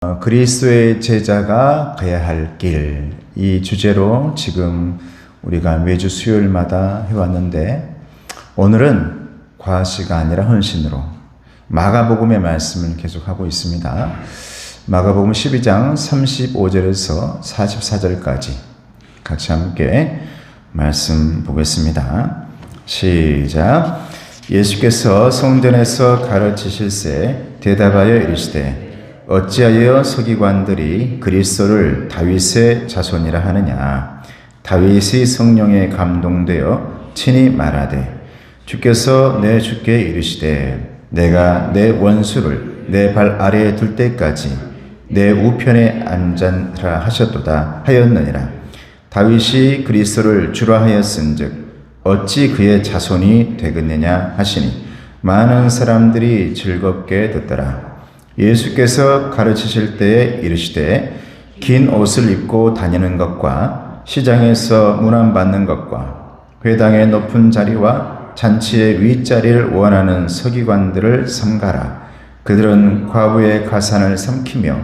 그리스도의 제자가 가야 할 길, 이 주제로 지금 우리가 매주 수요일마다 해왔는데, 오늘은 과시가 아니라 헌신으로 마가복음의 말씀을 계속하고 있습니다. 마가복음 12장 35절에서 44절까지 같이 함께 말씀 보겠습니다. 시작. 예수께서 성전에서 가르치실새 대답하여 이르시되 어찌하여 서기관들이 그리스도를 다윗의 자손이라 하느냐. 다윗이 성령에 감동되어 친히 말하되 주께서 내 주께 이르시되 내가 내 원수를 내 발 아래에 둘 때까지 내 우편에 앉으라 하셨도다 하였느니라. 다윗이 그리스도를 주라 하였은즉 어찌 그의 자손이 되겠느냐 하시니 많은 사람들이 즐겁게 듣더라. 예수께서 가르치실 때에 이르시되 긴 옷을 입고 다니는 것과 시장에서 문안받는 것과 회당의 높은 자리와 잔치의 윗자리를 원하는 서기관들을 삼가라. 그들은 과부의 가산을 삼키며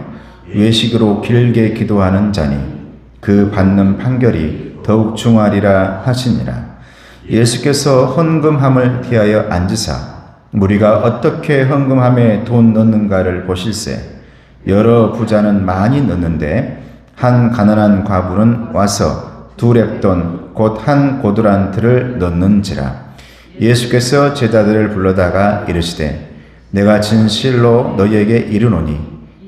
외식으로 길게 기도하는 자니 그 받는 판결이 더욱 중하리라 하시니라. 예수께서 헌금함을 대하여 앉으사 무리가 어떻게 헌금함에 돈 넣는가를 보실세. 여러 부자는 많이 넣는데 한 가난한 과부는 와서 2렙돈 곧 한 고두란트를 넣는지라. 예수께서 제자들을 불러다가 이르시되 내가 진실로 너희에게 이르노니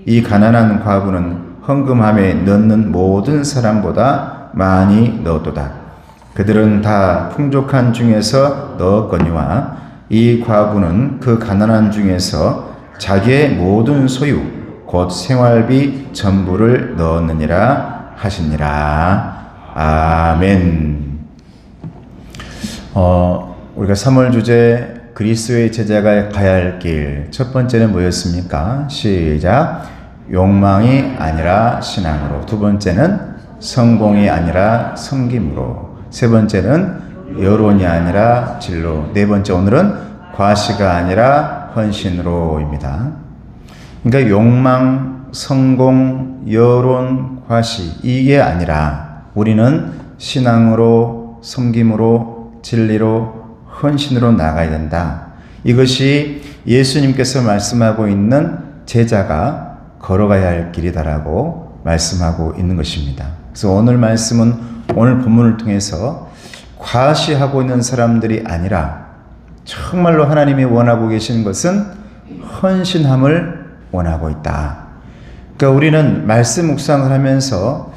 이 가난한 과부는 헌금함에 넣는 모든 사람보다 많이 넣었도다. 그들은 다 풍족한 중에서 넣었거니와 이 과부는 그 가난한 중에서 자기의 모든 소유 곧 생활비 전부를 넣었느니라 하시니라. 아멘. 우리가 3월 주제 그리스도의 제자가 가야 할 길, 첫 번째는 뭐였습니까? 시작. 욕망이 아니라 신앙으로. 두 번째는 성공이 아니라 섬김으로. 세 번째는 여론이 아니라 진로. 네 번째, 오늘은 과시가 아니라 헌신으로입니다. 그러니까 욕망, 성공, 여론, 과시, 이게 아니라 우리는 신앙으로, 섬김으로, 진리로, 헌신으로 나가야 된다. 이것이 예수님께서 말씀하고 있는 제자가 걸어가야 할 길이다라고 말씀하고 있는 것입니다. 그래서 오늘 말씀은 오늘 본문을 통해서 과시하고 있는 사람들이 아니라 정말로 하나님이 원하고 계시는 것은 헌신함을 원하고 있다. 그러니까 우리는 말씀 묵상을 하면서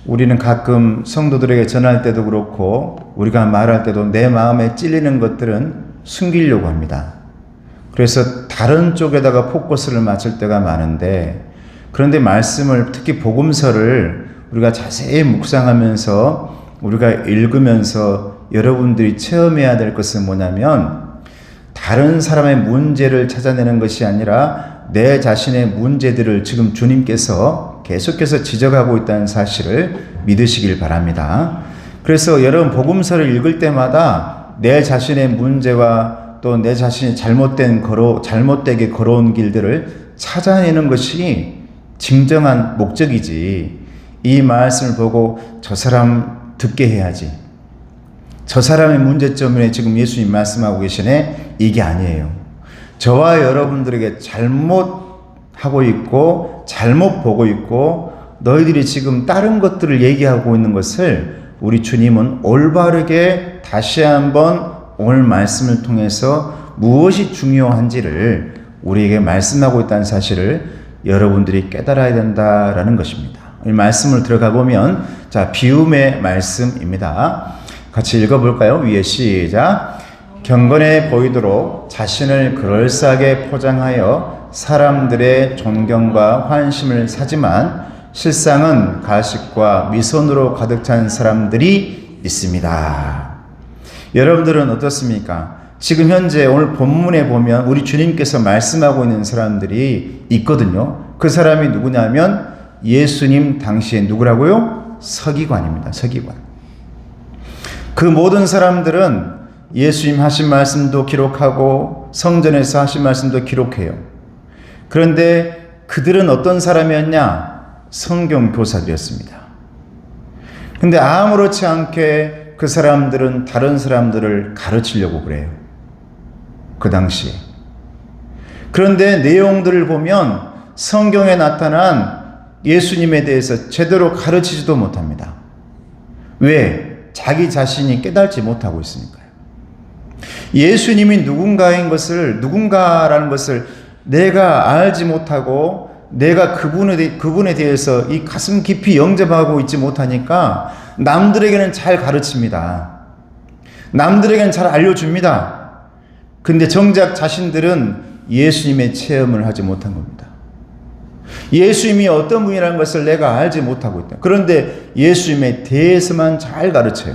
우리는 가끔 성도들에게 전할 때도 그렇고 우리가 말할 때도 내 마음에 찔리는 것들은 숨기려고 합니다. 그래서 다른 쪽에다가 포커스를 맞출 때가 많은데, 그런데 말씀을, 특히 복음서를 우리가 자세히 묵상하면서 우리가 읽으면서 여러분들이 체험해야 될 것은 뭐냐면, 다른 사람의 문제를 찾아내는 것이 아니라 내 자신의 문제들을 지금 주님께서 계속해서 지적하고 있다는 사실을 믿으시길 바랍니다. 그래서 여러분 복음서를 읽을 때마다 내 자신의 문제와 또 내 자신이 잘못되게 걸어온 길들을 찾아내는 것이 진정한 목적이지, 이 말씀을 보고 저 사람 듣게 해야지, 저 사람의 문제점에 지금 예수님 말씀하고 계시네, 이게 아니에요. 저와 여러분들에게 잘못하고 있고 잘못 보고 있고 너희들이 지금 다른 것들을 얘기하고 있는 것을 우리 주님은 올바르게 다시 한번 오늘 말씀을 통해서 무엇이 중요한지를 우리에게 말씀하고 있다는 사실을 여러분들이 깨달아야 된다라는 것입니다. 이 말씀을 들어가 보면, 자, 비움의 말씀입니다. 같이 읽어볼까요? 위에 시작. 경건해 보이도록 자신을 그럴싸하게 포장하여 사람들의 존경과 환심을 사지만 실상은 가식과 미선으로 가득 찬 사람들이 있습니다. 여러분들은 어떻습니까? 지금 현재 오늘 본문에 보면 우리 주님께서 말씀하고 있는 사람들이 있거든요. 그 사람이 누구냐면 예수님 당시에 누구라고요? 서기관입니다. 서기관. 그 모든 사람들은 예수님 하신 말씀도 기록하고 성전에서 하신 말씀도 기록해요. 그런데 그들은 어떤 사람이었냐? 성경 교사들이었습니다. 근데 아무렇지 않게 그 사람들은 다른 사람들을 가르치려고 그래요. 그 당시에. 그런데 내용들을 보면 성경에 나타난 예수님에 대해서 제대로 가르치지도 못합니다. 왜? 자기 자신이 깨달지 못하고 있으니까요. 예수님이 누군가라는 것을 내가 알지 못하고 내가 그분에 대해서 이 가슴 깊이 영접하고 있지 못하니까 남들에게는 잘 가르칩니다. 남들에게는 잘 알려줍니다. 근데 정작 자신들은 예수님의 체험을 하지 못한 겁니다. 예수님이 어떤 분이라는 것을 내가 알지 못하고 있다. 그런데 예수님에 대해서만 잘 가르쳐요.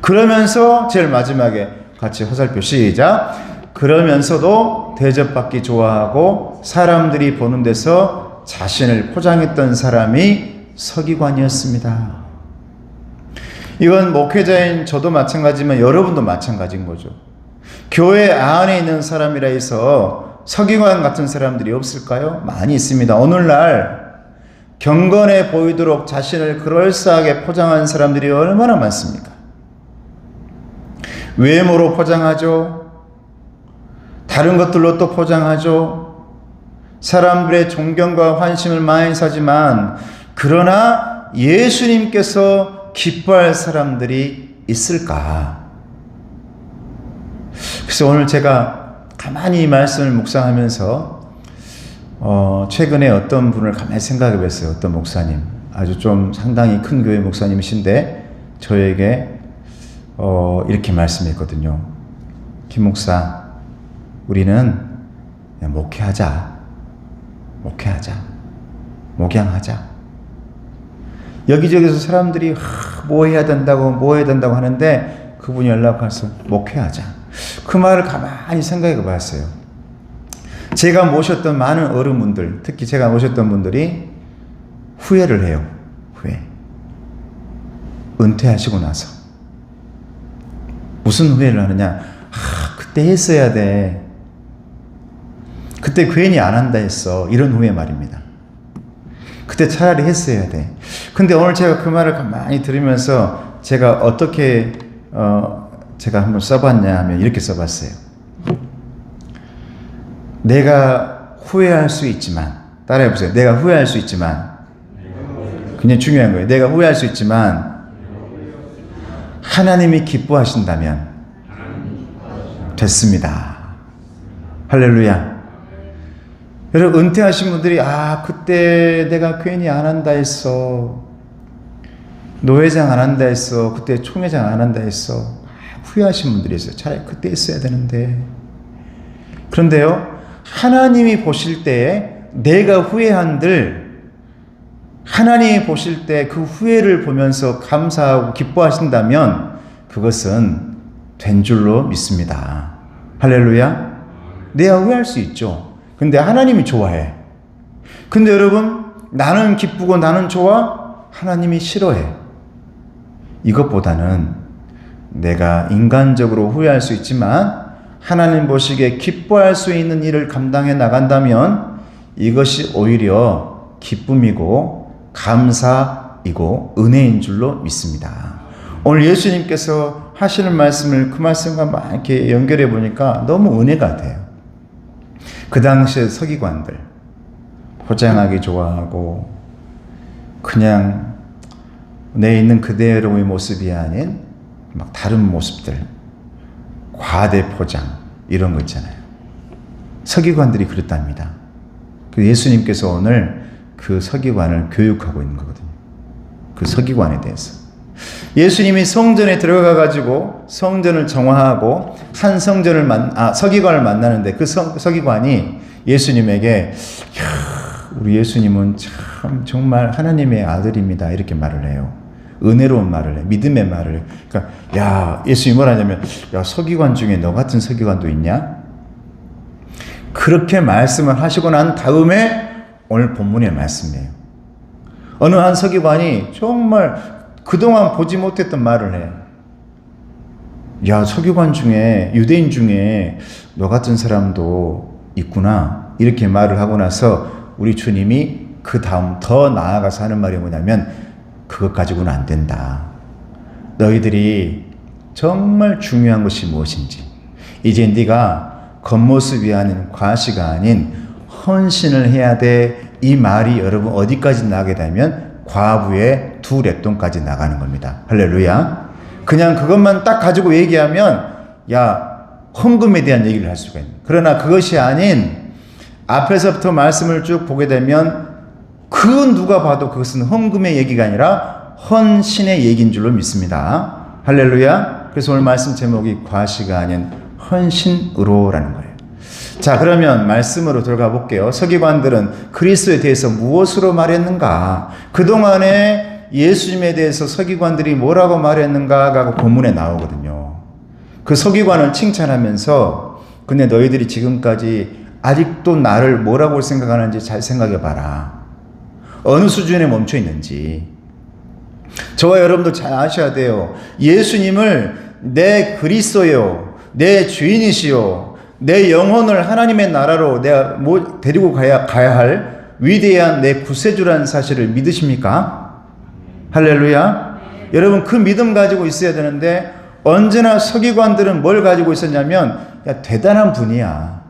그러면서 제일 마지막에 같이 화살표 시작. 그러면서도 대접받기 좋아하고 사람들이 보는 데서 자신을 포장했던 사람이 서기관이었습니다. 이건 목회자인 저도 마찬가지지만 여러분도 마찬가지인 거죠. 교회 안에 있는 사람이라 해서 서기관 같은 사람들이 없을까요? 많이 있습니다. 오늘날 경건해 보이도록 자신을 그럴싸하게 포장한 사람들이 얼마나 많습니까? 외모로 포장하죠. 다른 것들로 또 포장하죠. 사람들의 존경과 환심을 많이 사지만 그러나 예수님께서 기뻐할 사람들이 있을까? 그래서 오늘 제가 가만히 이 말씀을 묵상하면서 최근에 어떤 분을 가만히 생각해 봤어요. 어떤 목사님, 아주 좀 상당히 큰 교회 목사님이신데 저에게 이렇게 말씀했거든요. 김 목사, 우리는 그냥 목양하자. 여기저기서 사람들이 뭐 해야 된다고 하는데 그분이 연락와서 목회하자. 그 말을 가만히 생각해 봤어요. 제가 모셨던 많은 어른분들, 특히 제가 모셨던 분들이 후회를 해요. 은퇴하시고 나서. 무슨 후회를 하느냐? 그때 했어야 돼. 그때 괜히 안 한다 했어. 이런 후회 말입니다. 그때 차라리 했어야 돼. 근데 오늘 제가 그 말을 가만히 들으면서 제가 어떻게 제가 한번 써봤냐 하면 이렇게 써봤어요. 내가 후회할 수 있지만, 따라해보세요. 내가 후회할 수 있지만, 굉장히 중요한 거예요. 내가 후회할 수 있지만 하나님이 기뻐하신다면 됐습니다. 할렐루야. 여러분, 은퇴하신 분들이 그때 내가 괜히 안 한다 했어. 노회장 안 한다 했어. 그때 총회장 안 한다 했어. 후회하신 분들이 있어요. 차라리 그때 했어야 되는데. 그런데요, 하나님이 보실 때 내가 후회한들 하나님이 보실 때 그 후회를 보면서 감사하고 기뻐하신다면 그것은 된 줄로 믿습니다. 할렐루야. 내가 후회할 수 있죠. 근데 하나님이 좋아해. 근데 여러분, 나는 기쁘고 나는 좋아? 하나님이 싫어해. 이것보다는 내가 인간적으로 후회할 수 있지만 하나님 보시기에 기뻐할 수 있는 일을 감당해 나간다면 이것이 오히려 기쁨이고 감사이고 은혜인 줄로 믿습니다. 오늘 예수님께서 하시는 말씀을 그 말씀과 막 이렇게 연결해 보니까 너무 은혜가 돼요. 그 당시에 서기관들 포장하기 좋아하고 그냥 내 있는 그대로의 모습이 아닌 막 다른 모습들, 과대 포장 이런 거 있잖아요. 서기관들이 그랬답니다. 예수님께서 오늘 그 서기관을 교육하고 있는 거거든요. 그 서기관에 대해서. 예수님이 성전에 들어가 가지고 성전을 정화하고 한 서기관을 만나는데 그 서기관이 예수님에게 우리 예수님은 참 정말 하나님의 아들입니다. 이렇게 말을 해요. 은혜로운 말을 해. 믿음의 말을 해. 그러니까 예수님이 뭐라 하냐면 서기관 중에 너 같은 서기관도 있냐? 그렇게 말씀을 하시고 난 다음에 오늘 본문의 말씀이에요. 어느 한 서기관이 정말 그동안 보지 못했던 말을 해. 서기관 중에 유대인 중에 너 같은 사람도 있구나. 이렇게 말을 하고 나서 우리 주님이 그 다음 더 나아가서 하는 말이 뭐냐면 그것 가지고는 안 된다. 너희들이 정말 중요한 것이 무엇인지 이제 네가 겉모습이 아닌 과시가 아닌 헌신을 해야 돼. 이 말이 여러분 어디까지 나가게 되면 과부의 2렙돈까지 나가는 겁니다. 할렐루야. 그냥 그것만 딱 가지고 얘기하면 야 헌금에 대한 얘기를 할 수가 있는. 그러나 그것이 아닌 앞에서부터 말씀을 쭉 보게 되면 그 누가 봐도 그것은 헌금의 얘기가 아니라 헌신의 얘기인 줄로 믿습니다. 할렐루야. 그래서 오늘 말씀 제목이 과시가 아닌 헌신으로라는 거예요. 자, 그러면 말씀으로 들어가 볼게요. 서기관들은 그리스도에 대해서 무엇으로 말했는가? 그동안에 예수님에 대해서 서기관들이 뭐라고 말했는가가 본문에 나오거든요. 그 서기관을 칭찬하면서 근데 너희들이 지금까지 아직도 나를 뭐라고 생각하는지 잘 생각해 봐라. 어느 수준에 멈춰 있는지. 저와 여러분도 잘 아셔야 돼요. 예수님을 내 그리스도요, 내 주인이시요, 내 영혼을 하나님의 나라로 내가 데리고 가야 할 위대한 내 구세주라는 사실을 믿으십니까? 할렐루야. 여러분 그 믿음 가지고 있어야 되는데 언제나 서기관들은 뭘 가지고 있었냐면 야 대단한 분이야.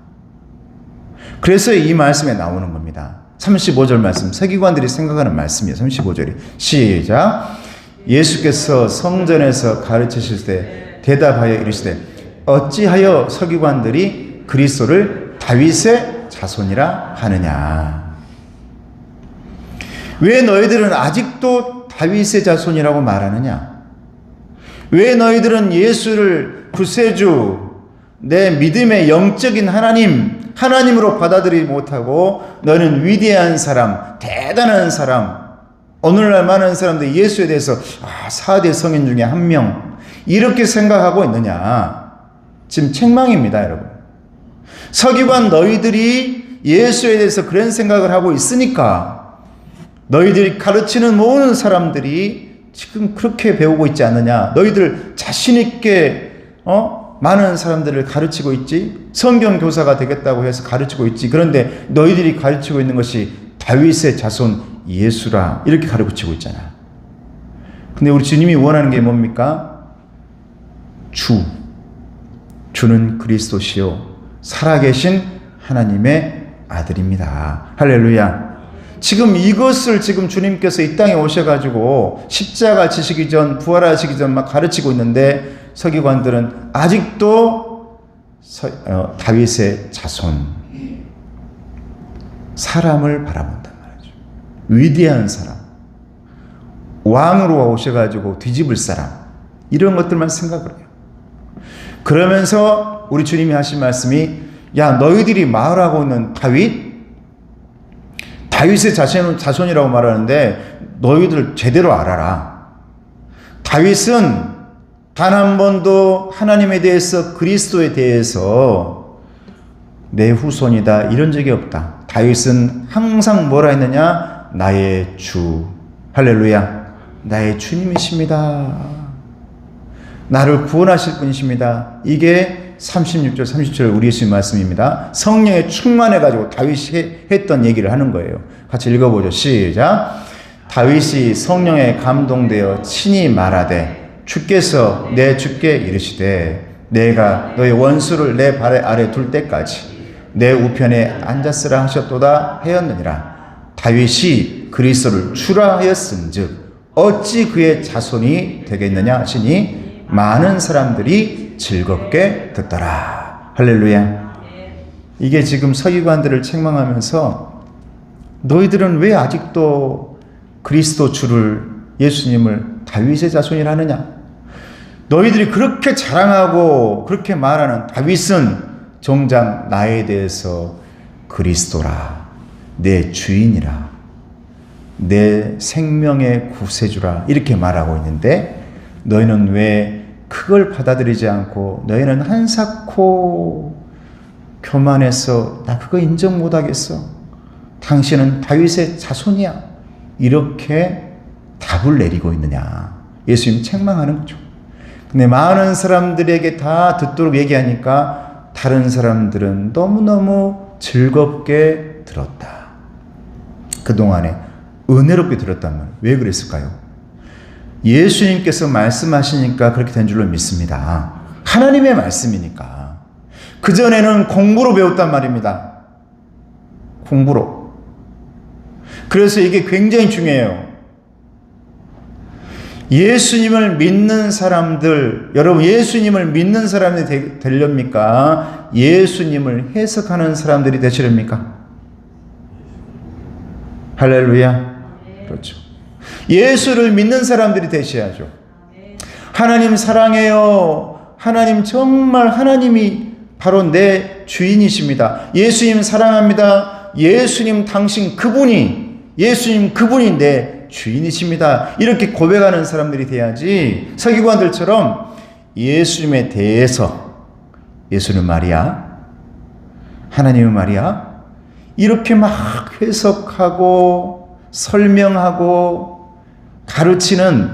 그래서 이 말씀에 나오는 겁니다. 35절 말씀, 서기관들이 생각하는 말씀이에요. 35절이 시작. 예수께서 성전에서 가르치실 때 대답하여 이르시되 어찌하여 서기관들이 그리스도를 다윗의 자손이라 하느냐. 왜 너희들은 아직도 다윗의 자손이라고 말하느냐. 왜 너희들은 예수를 구세주, 내 믿음의 영적인 하나님으로 받아들이지 못하고 너는 위대한 사람, 대단한 사람, 오늘날 많은 사람들이 예수에 대해서 4대 성인 중에 한 명 이렇게 생각하고 있느냐. 지금 책망입니다, 여러분. 서기관 너희들이 예수에 대해서 그런 생각을 하고 있으니까 너희들이 가르치는 모든 사람들이 지금 그렇게 배우고 있지 않느냐. 너희들 자신 있게 많은 사람들을 가르치고 있지. 성경 교사가 되겠다고 해서 가르치고 있지. 그런데 너희들이 가르치고 있는 것이 다윗의 자손 예수라 이렇게 가르치고 있잖아. 근데 우리 주님이 원하는 게 뭡니까? 주는 그리스도시요 살아계신 하나님의 아들입니다. 할렐루야. 지금 이것을 지금 주님께서 이 땅에 오셔가지고 십자가 지시기 전, 부활하시기 전 막 가르치고 있는데 서기관들은 아직도 다윗의 자손, 사람을 바라본단 말이죠. 위대한 사람, 왕으로 오셔가지고 뒤집을 사람, 이런 것들만 생각을 해요. 그러면서 우리 주님이 하신 말씀이 야 너희들이 말하고 있는 다윗의 자손이라고 말하는데 너희들 제대로 알아라. 다윗은 단 한 번도 하나님에 대해서 그리스도에 대해서 내 후손이다 이런 적이 없다. 다윗은 항상 뭐라 했느냐? 나의 주. 할렐루야. 나의 주님이십니다. 나를 구원하실 분이십니다. 이게 36절 30절 우리 예수님 말씀입니다. 성령에 충만해가지고 다윗이 했던 얘기를 하는 거예요. 같이 읽어보죠. 시작. 다윗이 성령에 감동되어 친히 말하되 주께서 내 주께 이르시되 내가 너의 원수를 내 발 아래 둘 때까지 내 우편에 앉았으라 하셨도다 하였느니라. 다윗이 그리스도를 주라 하였은즉 어찌 그의 자손이 되겠느냐 하시니 많은 사람들이 즐겁게 듣더라. 할렐루야. 이게 지금 서기관들을 책망하면서 너희들은 왜 아직도 그리스도 주를 예수님을 다윗의 자손이라 하느냐. 너희들이 그렇게 자랑하고 그렇게 말하는 다윗은 정작 나에 대해서 그리스도라, 내 주인이라, 내 생명의 구세주라 이렇게 말하고 있는데 너희는 왜 그걸 받아들이지 않고 너희는 한사코 교만해서 나 그거 인정 못하겠어. 당신은 다윗의 자손이야. 이렇게 답을 내리고 있느냐. 예수님 책망하는 거죠. 근데 많은 사람들에게 다 듣도록 얘기하니까 다른 사람들은 너무너무 즐겁게 들었다. 그동안에 은혜롭게 들었단 말이에요. 왜 그랬을까요? 예수님께서 말씀하시니까 그렇게 된 줄로 믿습니다. 하나님의 말씀이니까. 그전에는 공부로 배웠단 말입니다. 공부로. 그래서 이게 굉장히 중요해요. 예수님을 믿는 사람들, 여러분 예수님을 믿는 사람이 되렵니까? 예수님을 해석하는 사람들이 되시렵니까? 할렐루야. 그렇죠. 예수를 믿는 사람들이 되셔야죠. 하나님 사랑해요. 하나님 정말 하나님이 바로 내 주인이십니다. 예수님 사랑합니다. 예수님 당신 그분이 내 주인이십니다. 이렇게 고백하는 사람들이 돼야지 서기관들처럼 예수님에 대해서 예수는 말이야, 하나님은 말이야, 이렇게 막 해석하고 설명하고 가르치는,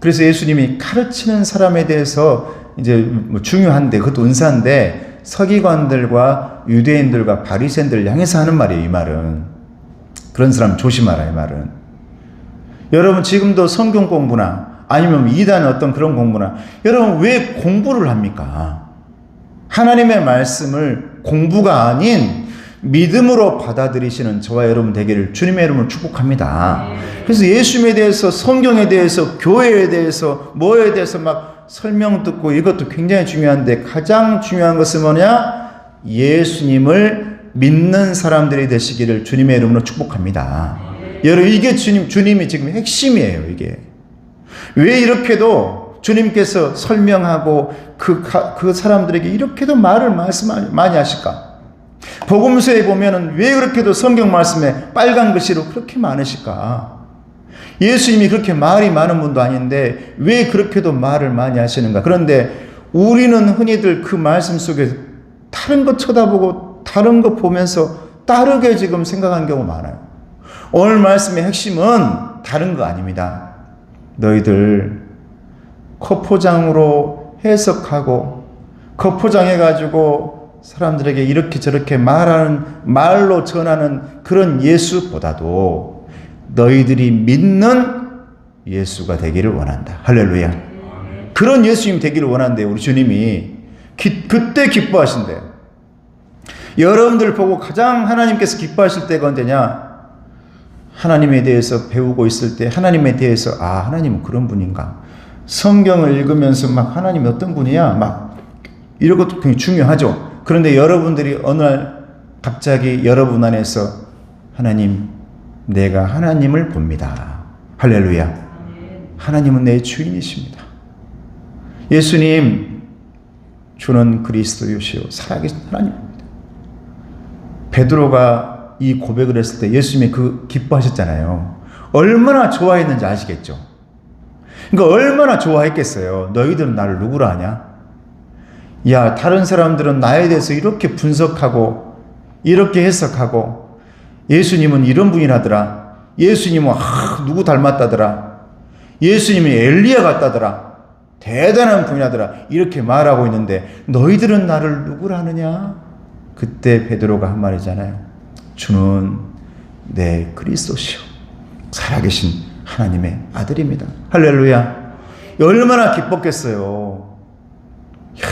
그래서 예수님이 가르치는 사람에 대해서 이제 뭐 중요한데 그것도 은사인데 서기관들과 유대인들과 바리새인들을 향해서 하는 말이에요. 이 말은 그런 사람 조심하라 이 말은. 여러분 지금도 성경 공부나 아니면 이단 어떤 그런 공부나 여러분 왜 공부를 합니까? 하나님의 말씀을 공부가 아닌 믿음으로 받아들이시는 저와 여러분 되기를 주님의 이름으로 축복합니다. 그래서 예수님에 대해서, 성경에 대해서, 교회에 대해서, 뭐에 대해서 막 설명 듣고 이것도 굉장히 중요한데 가장 중요한 것은 뭐냐? 예수님을 믿는 사람들이 되시기를 주님의 이름으로 축복합니다. 여러분 이게 주님이 지금 핵심이에요. 이게 왜 이렇게도 주님께서 설명하고 그 사람들에게 이렇게도 말씀 많이 하실까? 복음서에 보면은 왜 그렇게도 성경 말씀에 빨간 글씨로 그렇게 많으실까? 예수님이 그렇게 말이 많은 분도 아닌데 왜 그렇게도 말을 많이 하시는가? 그런데 우리는 흔히들 그 말씀 속에 다른 거 쳐다보고 다른 거 보면서 다르게 지금 생각한 경우가 많아요. 오늘 말씀의 핵심은 다른 거 아닙니다. 너희들 컵포장으로 해석하고 컵포장해가지고 사람들에게 이렇게 저렇게 말로 전하는 그런 예수보다도 너희들이 믿는 예수가 되기를 원한다. 할렐루야. 그런 예수님 되기를 원한대요. 우리 주님이 그때 기뻐하신대요. 여러분들 보고 가장 하나님께서 기뻐하실 때가 언제냐? 하나님에 대해서 배우고 있을 때 하나님에 대해서 하나님은 그런 분인가? 성경을 읽으면서 막 하나님이 어떤 분이야? 막 이런 것도 굉장히 중요하죠. 그런데 여러분들이 어느 날 갑자기 여러분 안에서 하나님, 내가 하나님을 봅니다. 할렐루야. 하나님은 내 주인이십니다. 예수님, 주는 그리스도이시오 살아계신 하나님입니다. 베드로가 이 고백을 했을 때 예수님이 기뻐하셨잖아요. 얼마나 좋아했는지 아시겠죠? 그러니까 얼마나 좋아했겠어요. 너희들은 나를 누구라 하냐? 야, 다른 사람들은 나에 대해서 이렇게 분석하고 이렇게 해석하고 예수님은 이런 분이라더라. 예수님은 누구 닮았다더라. 예수님이 엘리야 같다더라. 대단한 분이라더라. 이렇게 말하고 있는데 너희들은 나를 누구라 하느냐? 그때 베드로가 한 말이잖아요. 주는 내 그리스도시요 살아계신 하나님의 아들입니다. 할렐루야. 얼마나 기뻤겠어요. 이야,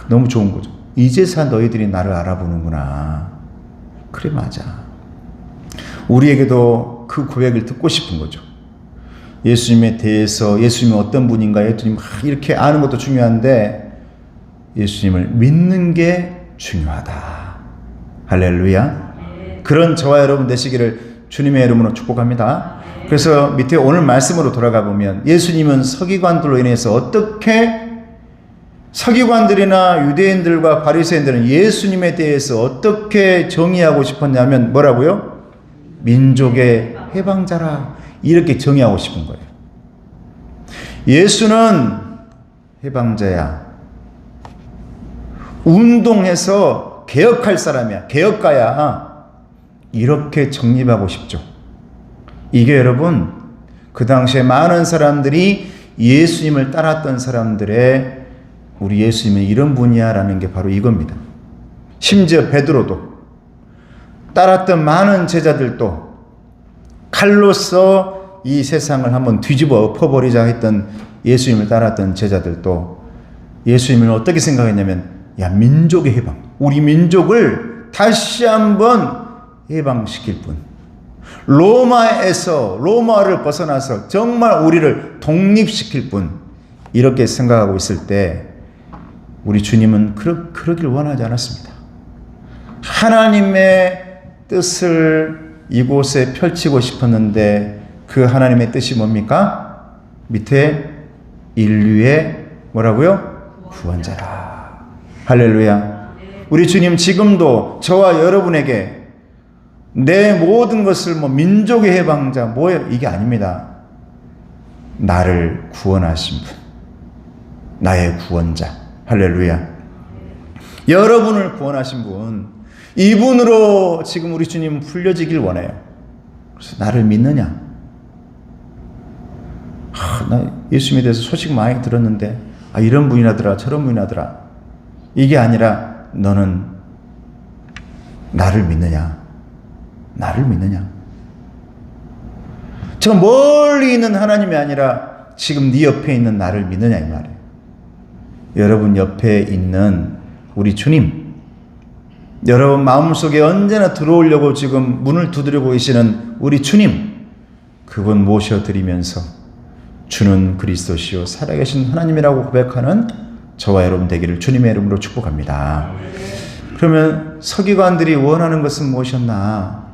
너무 좋은 거죠. 이제서 너희들이 나를 알아보는구나. 그래, 맞아. 우리에게도 그 고백을 듣고 싶은 거죠. 예수님에 대해서, 예수님이 어떤 분인가, 예수님 이렇게 아는 것도 중요한데 예수님을 믿는 게 중요하다. 할렐루야. 그런 저와 여러분 되시기를 주님의 이름으로 축복합니다. 그래서 밑에 오늘 말씀으로 돌아가 보면 예수님은 서기관들로 인해서 어떻게, 서기관들이나 유대인들과 바리새인들은 예수님에 대해서 어떻게 정의하고 싶었냐면 뭐라고요? 민족의 해방자라, 이렇게 정의하고 싶은 거예요. 예수는 해방자야. 운동해서 개혁할 사람이야. 개혁가야. 이렇게 정립하고 싶죠. 이게 여러분, 그 당시에 많은 사람들이 예수님을 따랐던 사람들의 우리 예수님은 이런 분이야 라는 게 바로 이겁니다. 심지어 베드로도 따랐던 많은 제자들도 칼로서 이 세상을 한번 뒤집어 엎어버리자 했던 예수님을 따랐던 제자들도 예수님을 어떻게 생각했냐면, 야, 민족의 해방, 우리 민족을 다시 한번 해방시킬 분, 로마를 벗어나서 정말 우리를 독립시킬 분, 이렇게 생각하고 있을 때 우리 주님은 그러길 원하지 않았습니다. 하나님의 뜻을 이곳에 펼치고 싶었는데 그 하나님의 뜻이 뭡니까? 밑에 인류의 뭐라고요? 구원자라. 할렐루야. 우리 주님 지금도 저와 여러분에게 내 모든 것을 민족의 해방자 뭐예요? 이게 아닙니다. 나를 구원하신 분, 나의 구원자. 할렐루야. 여러분을 구원하신 분, 이분으로 지금 우리 주님 풀려지길 원해요. 그래서 나를 믿느냐? 나 예수님에 대해서 소식 많이 들었는데 이런 분이라더라 저런 분이라더라. 이게 아니라 너는 나를 믿느냐? 나를 믿느냐? 저 멀리 있는 하나님이 아니라 지금 네 옆에 있는 나를 믿느냐 이 말이에요. 여러분 옆에 있는 우리 주님, 여러분 마음속에 언제나 들어오려고 지금 문을 두드리고 계시는 우리 주님, 그분 모셔드리면서 주는 그리스도시요 살아계신 하나님이라고 고백하는 저와 여러분 되기를 주님의 이름으로 축복합니다. 그러면 서기관들이 원하는 것은 무엇이었나?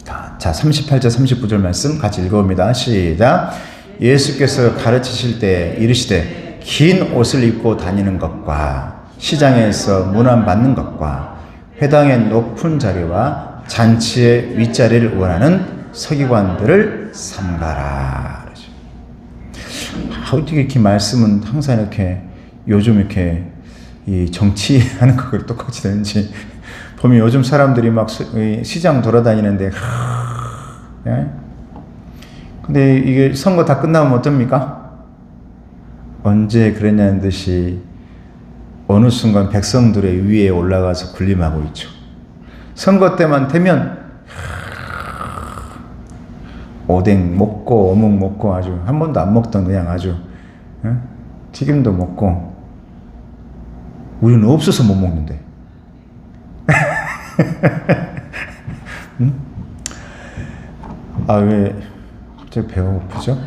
자, 38절 39절 말씀 같이 읽어봅니다. 시작. 예수께서 가르치실 때 이르시되 긴 옷을 입고 다니는 것과 시장에서 문안 받는 것과 회당의 높은 자리와 잔치의 윗자리를 원하는 서기관들을 삼가라. 어떻게 이렇게 말씀은 항상 이렇게 요즘 이렇게 이 정치하는 것과 똑같이 되는지 보면 요즘 사람들이 막 시장 돌아다니는데 예? 근데 이게 선거 다 끝나면 어떻습니까? 언제 그랬냐는 듯이 어느 순간 백성들의 위에 올라가서 군림하고 있죠. 선거 때만 되면 오뎅 먹고 어묵 먹고 아주 한 번도 안 먹던 그냥 아주 튀김도 먹고, 우리는 없어서 못 먹는데. 응? 왜 갑자기 배가 고프죠?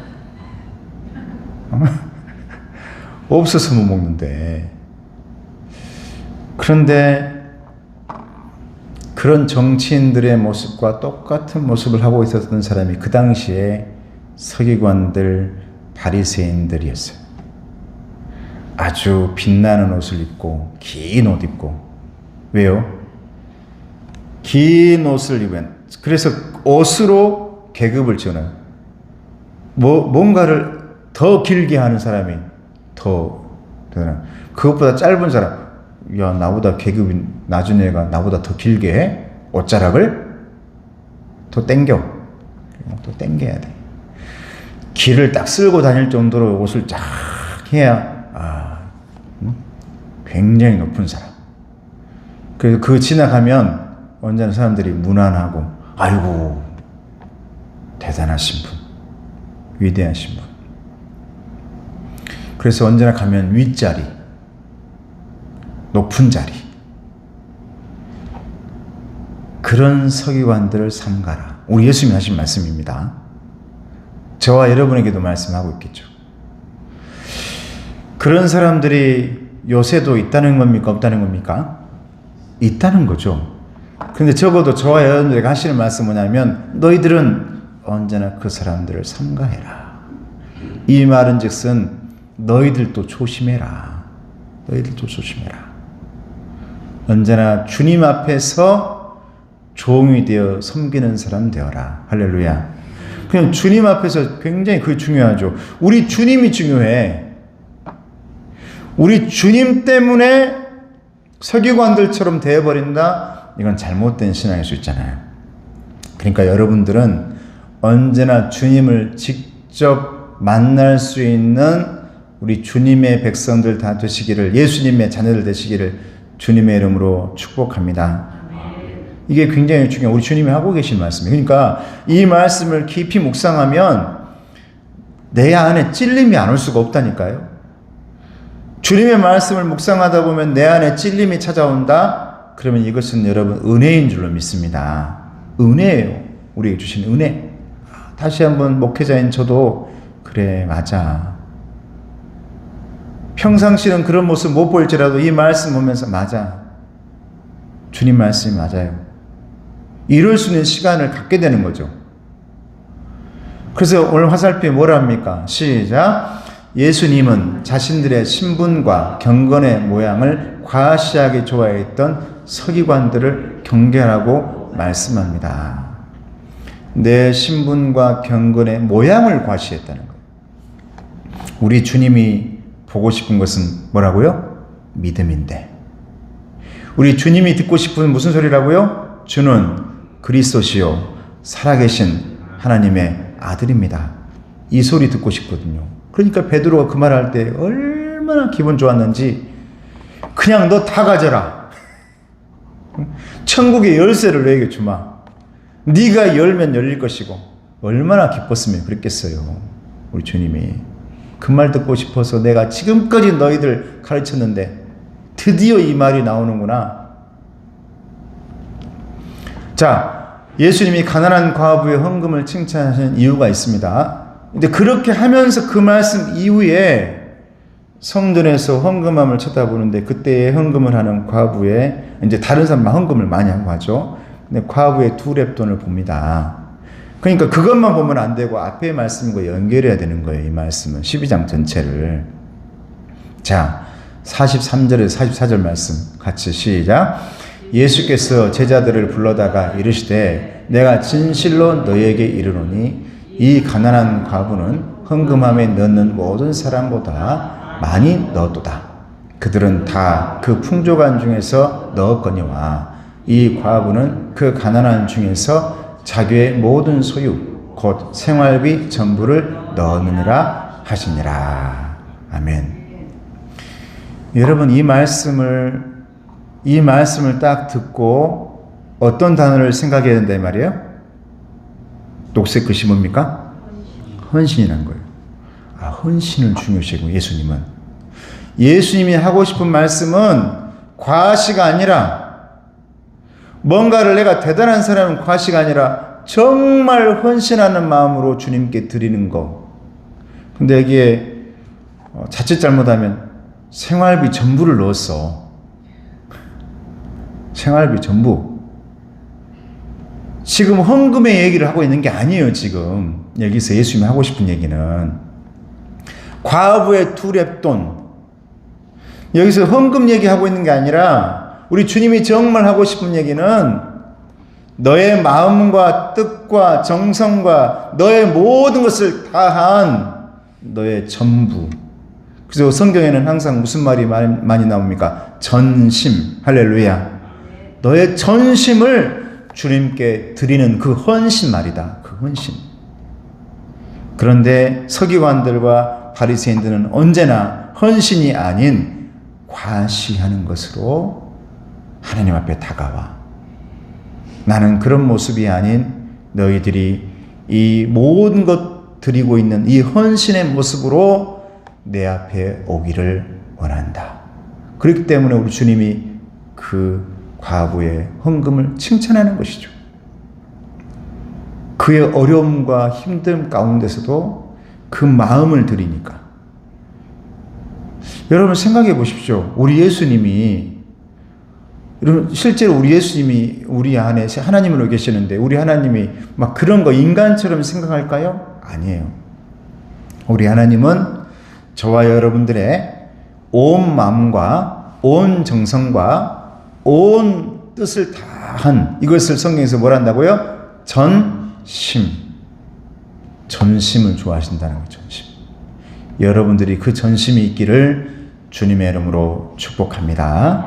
없어서 못 먹는데. 그런데 그런 정치인들의 모습과 똑같은 모습을 하고 있었던 사람이 그 당시에 서기관들, 바리새인들이었어요. 아주 빛나는 옷을 입고 긴 옷 입고. 왜요? 긴 옷을 입은, 그래서 옷으로 계급을 지어놔요. 뭔가를 더 길게 하는 사람이 더 대단한, 그것보다 짧은 사람, 야, 나보다 계급이 낮은 애가 나보다 더 길게 해? 옷자락을 더 땡겨. 또 땡겨야 돼. 길을 딱 쓸고 다닐 정도로 옷을 쫙 해야 굉장히 높은 사람. 그래서 그 지나가면 언제나 사람들이 무난하고, 아이고 대단하신 분, 위대하신 분. 그래서 언제나 가면 윗자리, 높은 자리, 그런 서기관들을 삼가라. 우리 예수님이 하신 말씀입니다. 저와 여러분에게도 말씀하고 있겠죠. 그런 사람들이 요새도 있다는 겁니까? 없다는 겁니까? 있다는 거죠. 그런데 적어도 저와 여러분들에게 하시는 말씀은 뭐냐면, 너희들은 언제나 그 사람들을 삼가해라. 이 말은 즉슨 너희들도 조심해라. 너희들도 조심해라. 언제나 주님 앞에서 종이 되어 섬기는 사람 되어라. 할렐루야. 그냥 주님 앞에서 굉장히 그게 중요하죠. 우리 주님이 중요해. 우리 주님 때문에 서기관들처럼 되어버린다? 이건 잘못된 신앙일 수 있잖아요. 그러니까 여러분들은 언제나 주님을 직접 만날 수 있는 우리 주님의 백성들 다 되시기를, 예수님의 자녀들 되시기를 주님의 이름으로 축복합니다. 이게 굉장히 중요한 우리 주님이 하고 계신 말씀이에요. 그러니까 이 말씀을 깊이 묵상하면 내 안에 찔림이 안 올 수가 없다니까요. 주님의 말씀을 묵상하다 보면 내 안에 찔림이 찾아온다? 그러면 이것은 여러분 은혜인 줄로 믿습니다. 은혜예요. 우리에게 주신 은혜. 다시 한번 목회자인 저도 그래 맞아. 평상시는 그런 모습 못 보일지라도 이 말씀 보면서 맞아. 주님 말씀이 맞아요. 이럴 수 있는 시간을 갖게 되는 거죠. 그래서 오늘 화살표에 뭐라 합니까? 시작. 예수님은 자신들의 신분과 경건의 모양을 과시하게 좋아했던 서기관들을 경계하라고 말씀합니다. 내 신분과 경건의 모양을 과시했다는 거예요. 우리 주님이 보고 싶은 것은 뭐라고요? 믿음인데. 우리 주님이 듣고 싶은 무슨 소리라고요? 주는 그리스도시요 살아계신 하나님의 아들입니다. 이 소리 듣고 싶거든요. 그러니까 베드로가 그 말할 때 얼마나 기분 좋았는지 그냥 너 다 가져라. 천국의 열쇠를 너에게 주마. 네가 열면 열릴 것이고 얼마나 기뻤으면 그랬겠어요. 우리 주님이 그 말 듣고 싶어서 내가 지금까지 너희들 가르쳤는데 드디어 이 말이 나오는구나. 자, 예수님이 가난한 과부의 헌금을 칭찬하시는 이유가 있습니다. 근데 그렇게 하면서 그 말씀 이후에 성전에서 헌금함을 쳐다보는데 그때에 헌금을 하는 과부의 이제 다른 사람만 헌금을 많이 하고 하죠. 근데 과부의 2렙돈을 봅니다. 그러니까 그것만 보면 안 되고 앞의 말씀과 연결해야 되는 거예요. 이 말씀은 12장 전체를. 자, 43절에서 44절 말씀 같이 시작. 예수께서 제자들을 불러다가 이르시되 내가 진실로 너희에게 이르노니 이 가난한 과부는 헌금함에 넣는 모든 사람보다 많이 넣었도다. 그들은 다 그 풍족한 중에서 넣었거니와 이 과부는 그 가난한 중에서 자기의 모든 소유 곧 생활비 전부를 넣느니라 하시니라. 아멘. 여러분 이 말씀을 딱 듣고 어떤 단어를 생각해야 된다 이 말이에요? 녹색 글씨 뭡니까? 헌신이라는 거예요. 아, 헌신을 중요시하고 예수님이 하고 싶은 말씀은 과시가 아니라 뭔가를 내가 대단한 사람은 과시가 아니라 정말 헌신하는 마음으로 주님께 드리는 거. 근데 여기에 자칫 잘못하면 생활비 전부를 넣었어. 생활비 전부. 지금 헌금의 얘기를 하고 있는 게 아니에요. 지금 여기서 예수님이 하고 싶은 얘기는 과부의 2렙돈. 여기서 헌금 얘기하고 있는 게 아니라 우리 주님이 정말 하고 싶은 얘기는 너의 마음과 뜻과 정성과 너의 모든 것을 다한 너의 전부. 그래서 성경에는 항상 무슨 말이 많이 나옵니까? 전심. 할렐루야. 너의 전심을 주님께 드리는 그 헌신 말이다. 그 헌신. 그런데 서기관들과 바리새인들은 언제나 헌신이 아닌 과시하는 것으로 하나님 앞에 다가와. 나는 그런 모습이 아닌 너희들이 이 모든 것 드리고 있는 이 헌신의 모습으로 내 앞에 오기를 원한다. 그렇기 때문에 우리 주님이 그 과부의 헌금을 칭찬하는 것이죠. 그의 어려움과 힘듦 가운데서도 그 마음을 드리니까. 여러분 생각해 보십시오. 우리 예수님이 여러분 실제로 우리 예수님이 우리 안에 하나님으로 계시는데 우리 하나님이 막 그런 거 인간처럼 생각할까요? 아니에요. 우리 하나님은 저와 여러분들의 온 마음과 온 정성과 온 뜻을 다한 이것을 성경에서 뭘 한다고요? 전심을 좋아하신다는 거죠. 전심. 여러분들이 그 전심이 있기를 주님의 이름으로 축복합니다.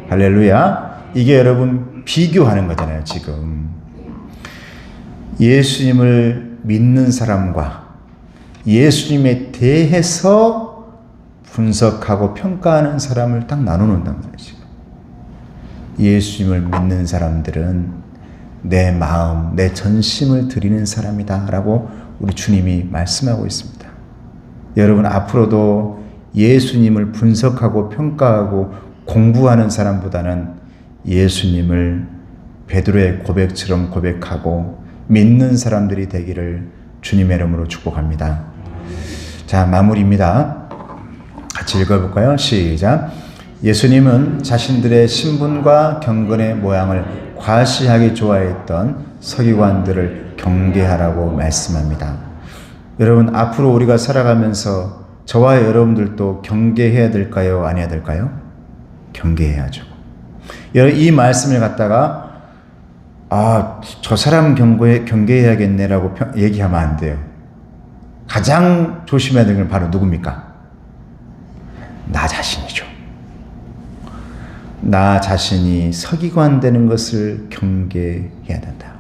할렐루야. 이게 여러분 비교하는 거잖아요. 지금 예수님을 믿는 사람과 예수님에 대해서 분석하고 평가하는 사람을 딱 나눠놓는단 말이죠. 예수님을 믿는 사람들은 내 마음, 내 전심을 드리는 사람이다 라고 우리 주님이 말씀하고 있습니다. 여러분, 앞으로도 예수님을 분석하고 평가하고 공부하는 사람보다는 예수님을 베드로의 고백처럼 고백하고 믿는 사람들이 되기를 주님의 이름으로 축복합니다. 자, 마무리입니다. 같이 읽어볼까요? 시작. 예수님은 자신들의 신분과 경건의 모양을 과시하기 좋아했던 서기관들을 경계하라고 말씀합니다. 여러분, 앞으로 우리가 살아가면서 저와 여러분들도 경계해야 될까요? 안 해야 될까요? 경계해야죠. 여러분, 이 말씀을 갖다가 저 사람 경계해야겠네라고 얘기하면 안 돼요. 가장 조심해야 되는 건 바로 누굽니까? 나 자신이죠. 나 자신이 서기관 되는 것을 경계해야 된다.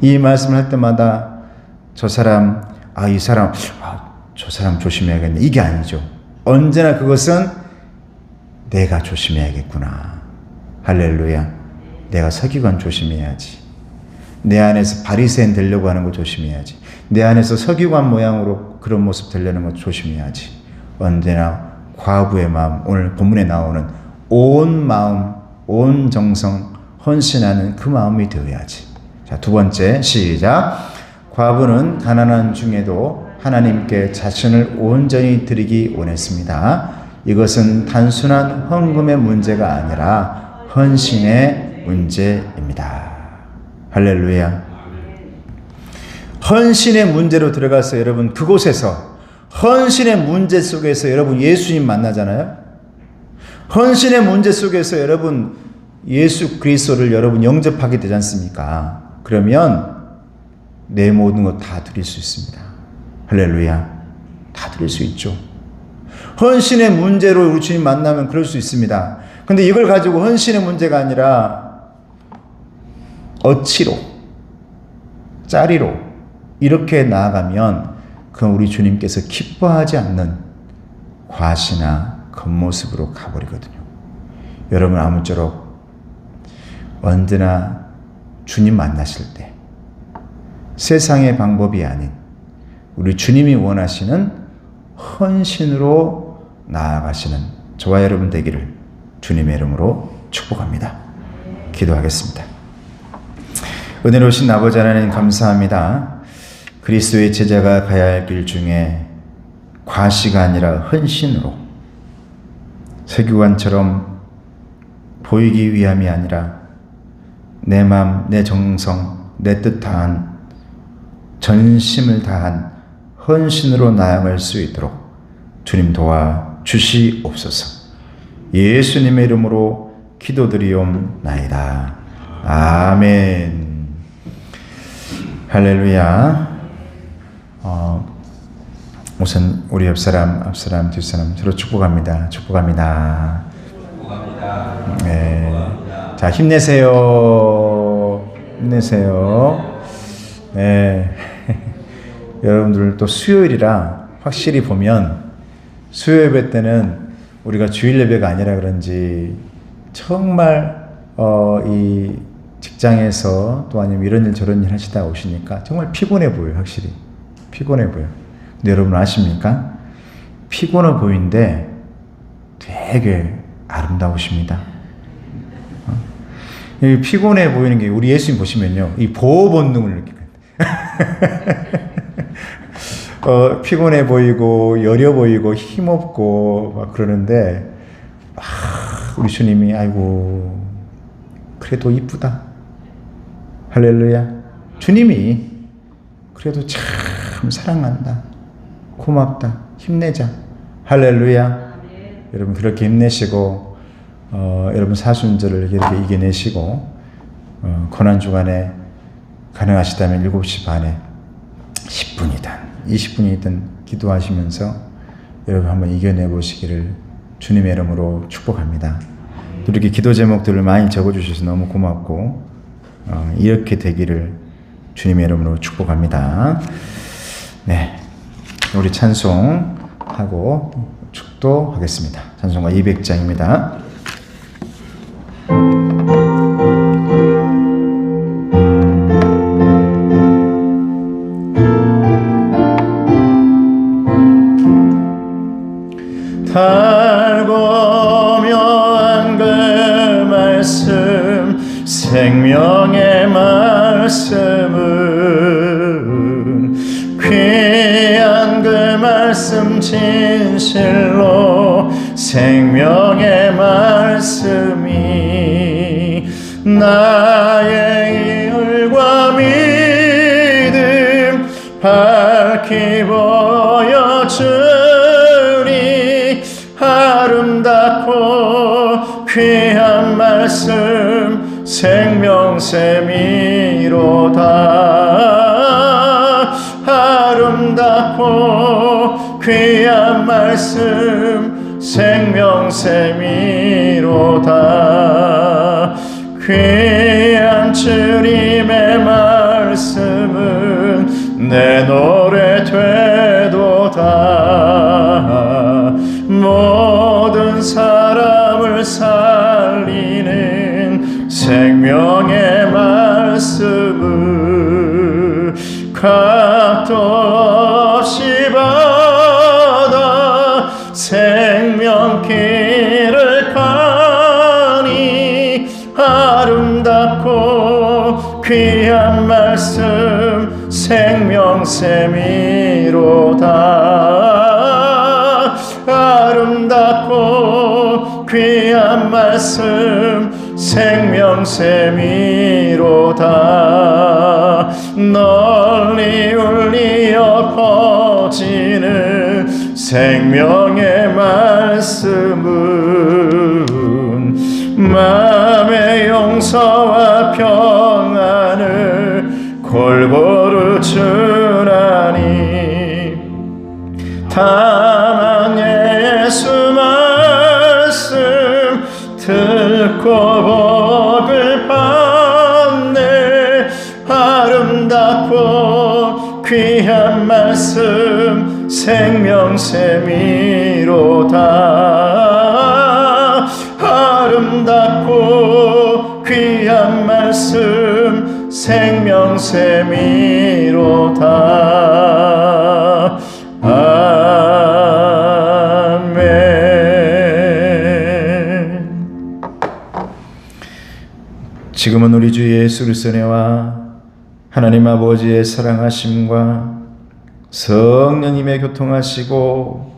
이 말씀을 할 때마다 저 사람 조심해야겠네. 이게 아니죠. 언제나 그것은 내가 조심해야겠구나. 할렐루야. 내가 서기관 조심해야지. 내 안에서 바리새인 되려고 하는 거 조심해야지. 내 안에서 서기관 모양으로 그런 모습 되려는 거 조심해야지. 언제나 과부의 마음, 오늘 본문에 나오는 온 마음, 온 정성 헌신하는 그 마음이 되어야지. 자, 두 번째, 시작. 과부는 가난한 중에도 하나님께 자신을 온전히 드리기 원했습니다. 이것은 단순한 헌금의 문제가 아니라 헌신의 문제입니다. 할렐루야. 헌신의 문제로 들어가서 여러분, 그곳에서 헌신의 문제 속에서 여러분 예수님 만나잖아요. 헌신의 문제 속에서 여러분 예수 그리스도를 여러분 영접하게 되지 않습니까? 그러면 내 모든 것 다 드릴 수 있습니다. 할렐루야. 다 드릴 수 있죠. 헌신의 문제로 우리 주님 만나면 그럴 수 있습니다. 근데 이걸 가지고 헌신의 문제가 아니라 어치로, 짜리로 이렇게 나아가면 그건 우리 주님께서 기뻐하지 않는 과시나 겉모습으로 가버리거든요. 여러분, 아무쪼록 언제나 주님 만나실 때 세상의 방법이 아닌 우리 주님이 원하시는 헌신으로 나아가시는 저와 여러분 되기를 주님의 이름으로 축복합니다. 기도하겠습니다. 은혜로우신 아버지 하나님 감사합니다. 그리스도의 제자가 가야 할 길 중에 과시가 아니라 헌신으로 서기관처럼 보이기 위함이 아니라 내 마음, 내 정성, 내 뜻 다한 전심을 다한 헌신으로 나아갈 수 있도록 주님 도와 주시옵소서. 예수님의 이름으로 기도드리옵나이다. 아멘. 할렐루야. 우선 우리 앞사람, 뒷사람 서로 축복합니다. 축복합니다. 네. 자, 힘내세요. 힘내세요. 네. 여러분들 또 수요일이라 확실히 보면 수요 예배 때는 우리가 주일 예배가 아니라 그런지 정말 이 직장에서 또 아니면 이런 일 저런 일 하시다 오시니까 정말 피곤해 보여요. 확실히 피곤해 보여요. 근데 여러분 아십니까? 피곤해 보이는데 되게 아름다우십니다. 이 피곤해 보이는 게 우리 예수님 보시면요, 이 보호 본능을 느끼거든요. 피곤해 보이고 여려 보이고 힘없고 막 그러는데 우리 주님이 아이고 그래도 이쁘다. 할렐루야. 주님이 그래도 참 사랑한다. 고맙다. 힘내자. 할렐루야. 여러분 그렇게 힘내시고 여러분 사순절을 이렇게 이겨내시고 고난주간에 가능하시다면 7시 반에 10분이든 20분이든 기도하시면서 여러분 한번 이겨내 보시기를 주님의 이름으로 축복합니다. 이렇게 기도 제목들을 많이 적어주셔서 너무 고맙고 이렇게 되기를 주님의 이름으로 축복합니다. 네, 우리 찬송하고 축도하겠습니다. 찬송가 200장입니다. 달고 묘한 그 말씀 생명의 말씀은 귀한 그 말씀 진실로 생명의 말씀이 나의 이율과 믿음 밝히 보여주리. 아름답고 귀한 말씀 생명샘이로다. 아름답고 귀한 말씀 생명샘이로다. 귀한 주님의 말씀은 내 노래 되도다. 모든 사람을 살리는 생명의 말씀을 값도 없이 받아 생명길을 가니. 아름답고 귀한 말씀 생명샘이로다. 아름답고 귀한 말씀 생명샘이로다. 널리 울리어 퍼지는 생명의 말씀은 마음의 용서와 평안을 골고루 주나니. 다만 예수 말씀 듣고 복을 받네. 아름답고 귀한 말씀 생명샘이로다. 아름답고 귀한 말씀 생명샘이로다. 아멘. 지금은 우리 주 예수 그리스도의 은혜와 하나님 아버지의 사랑하심과 성령님의 교통하시고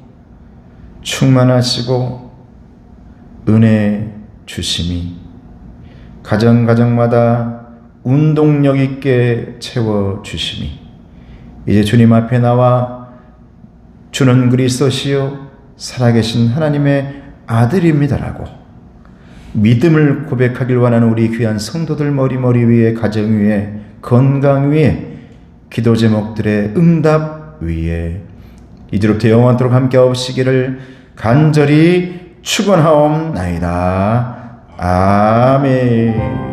충만하시고 은혜 주심이 가정가정마다 운동력 있게 채워주심이 이제 주님 앞에 나와 주는 그리스도시요 살아계신 하나님의 아들입니다라고 믿음을 고백하길 원하는 우리 귀한 성도들 머리 위에, 가정 위에, 건강 위에, 기도 제목들의 응답 위에 이제로부터 영원토록 함께 하시기를 간절히 축원하옵나이다. 아멘.